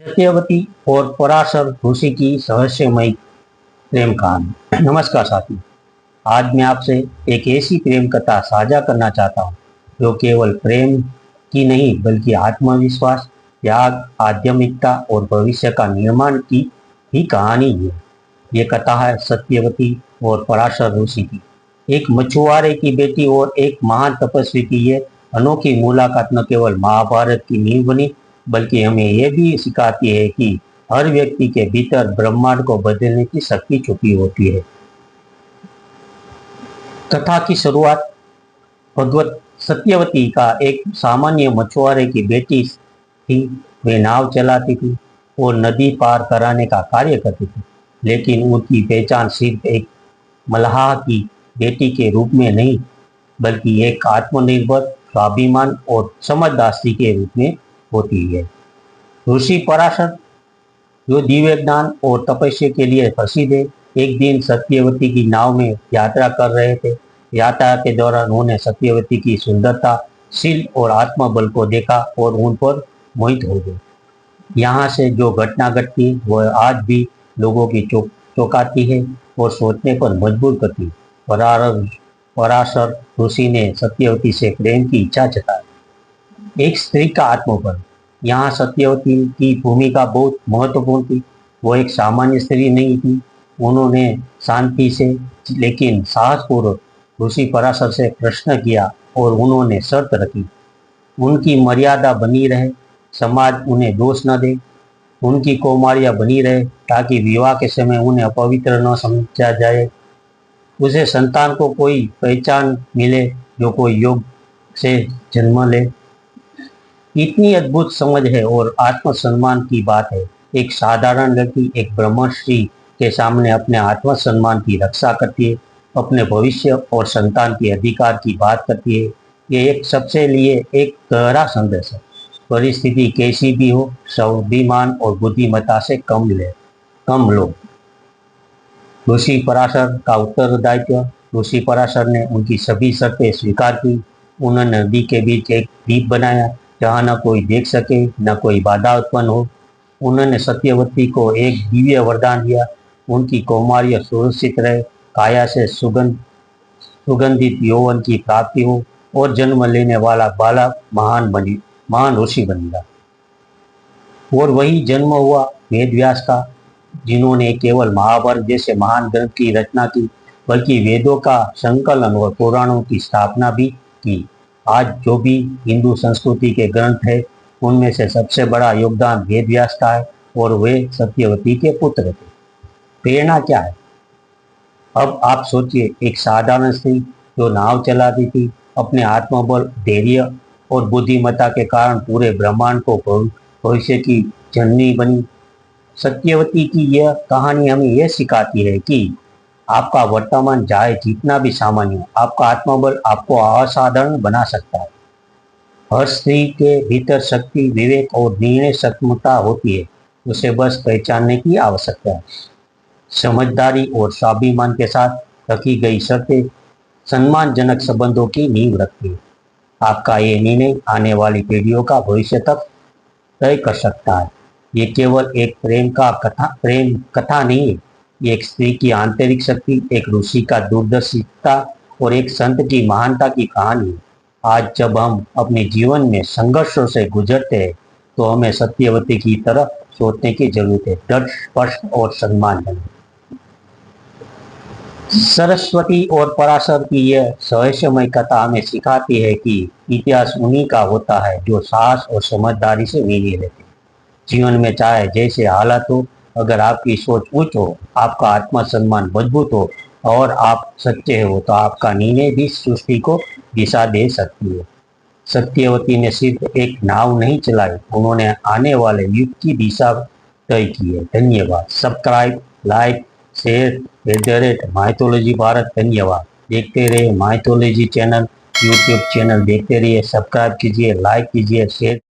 सत्यवती और पराशर ऋषि की रहस्यमयी प्रेम कहानी। नमस्कार साथियों, आज मैं आपसे एक ऐसी प्रेम कथा साझा करना चाहता हूँ जो केवल प्रेम की नहीं बल्कि आत्मविश्वास, त्याग, आध्यात्मिकता और भविष्य का निर्माण की ही कहानी है। ये कथा है सत्यवती और पराशर ऋषि की। एक मछुआरे की बेटी और एक महान तपस्वी की ये अनोखी मुलाकात न केवल महाभारत की नींव बनी बल्कि हमें यह भी सिखाती है कि हर व्यक्ति के भीतर ब्रह्मांड को बदलने की शक्ति छुपी होती है। कथा की शुरुआत भगवत सत्यवती का एक सामान्य मछुआरे की बेटी थी। वे नाव चलाती थी और नदी पार कराने का कार्य करती थी, लेकिन उनकी पहचान सिर्फ एक मल्लाह की बेटी के रूप में नहीं बल्कि एक आत्मनिर्भर, स्वाभिमान और समझदारी के रूप में होती है। ऋषि पराशर, जो दिव्य ज्ञान और तपस्या के लिए प्रसिद्ध है, एक दिन सत्यवती की नाव में यात्रा कर रहे थे। यात्रा के दौरान उन्होंने सत्यवती की सुंदरता, शील और आत्मबल को देखा और उन पर मोहित हो गए। यहाँ से जो घटना घटती वह आज भी लोगों की चौंकाती है और सोचने पर मजबूर करती है। पराशर ऋषि ने सत्यवती से प्रेम की इच्छा जताई। एक स्त्री का आत्मबल। यहाँ सत्यवती की भूमिका बहुत महत्वपूर्ण थी। वो एक सामान्य स्त्री नहीं थी। उन्होंने शांति से लेकिन साहसपूर्वक ऋषि पराशर से प्रश्न किया और उन्होंने शर्त रखी। उनकी मर्यादा बनी रहे, समाज उन्हें दोष न दे, उनकी कौमार्य बनी रहे ताकि विवाह के समय उन्हें अपवित्र न समझा जाए, उसे संतान को कोई पहचान मिले जो कोई योग से जन्म ले। इतनी अद्भुत समझ है और आत्मसम्मान की बात है। एक साधारण लड़की एक ब्रह्मर्षि के सामने अपने आत्मसम्मान की रक्षा करती है, अपने भविष्य और संतान के अधिकार की बात करती है। ये एक सबसे लिए एक गहरा संदेश है। परिस्थिति कैसी भी हो, स्वाभिमान और बुद्धिमत्ता से कम लो। ऋषि पराशर का उत्तरदायित्व। ऋषि पराशर ने उनकी सभी शर्तें स्वीकार की। उन्होंने नदी के बीच एक द्वीप बनाया जहाँ न कोई देख सके न कोई बाधा उत्पन्न हो। उन्होंने सत्यवती को एक दिव्य वरदान दिया, उनकी कौमार्य सुरक्षित रहे, काया से सुगंधित यौवन की प्राप्ति हो और जन्म लेने वाला बालक महान ऋषि बनेगा। और वही जन्म हुआ वेद व्यास का, जिन्होंने केवल महाभारत जैसे महान ग्रंथ की रचना की बल्कि वेदों का संकलन और पुराणों की स्थापना भी की। आज जो भी हिंदू संस्कृति के ग्रंथ है उनमें से सबसे बड़ा योगदान वेद व्यास का है और वे सत्यवती के पुत्र थे। प्रेरणा क्या है? अब आप सोचिए, एक साधारण स्त्री जो नाव चलाती थी, अपने आत्मबल, धैर्य और बुद्धिमत्ता के कारण पूरे ब्रह्मांड को भविष्य की जननी बनी। सत्यवती की यह कहानी हमें यह सिखाती है कि आपका वर्तमान चाहे जितना भी सामान्य हो, आपका आत्मबल आपको असाधारण बना सकता है। हर स्त्री के भीतर शक्ति, विवेक और निर्णय क्षमता होती है, उसे बस पहचानने की आवश्यकता है। समझदारी और स्वाभिमान के साथ रखी गई शर्तें सम्मानजनक संबंधों की नींव रखती है। आपका ये निर्णय आने वाली पीढ़ियों का भविष्य तक तय कर सकता है। ये केवल एक प्रेम कथा नहीं है, ये एक स्त्री की आंतरिक शक्ति, एक ऋषि का दूरदर्शिता और एक संत की महानता की कहानी है। आज जब हम अपने जीवन में संघर्षों से गुजरते हैं तो हमें सत्यवती की तरह सोचने की जरूरत है, दृढ़, स्पष्ट और सम्मानजनक। सरस्वती और पराशर की यह रहस्यमय कथा हमें सिखाती है कि इतिहास उन्हीं का होता है जो साहस और समझदारी से मिली रहते। जीवन में चाहे जैसे हालात हो, अगर आपकी सोच उच्च हो, आपका आत्मसम्मान मजबूत हो और आप सच्चे हो तो आपका निर्णय भी सृष्टि को दिशा दे सकती है। सत्यवती ने सिर्फ एक नाव नहीं चलाई, उन्होंने आने वाले युग की दिशा तय की है। धन्यवाद। Subscribe, like, share mythology Bharat. धन्यवाद। देखते रहिए माइथोलॉजी चैनल, यूट्यूब चैनल देखते रहिए, सब्सक्राइब कीजिए, लाइक कीजिए, शेयर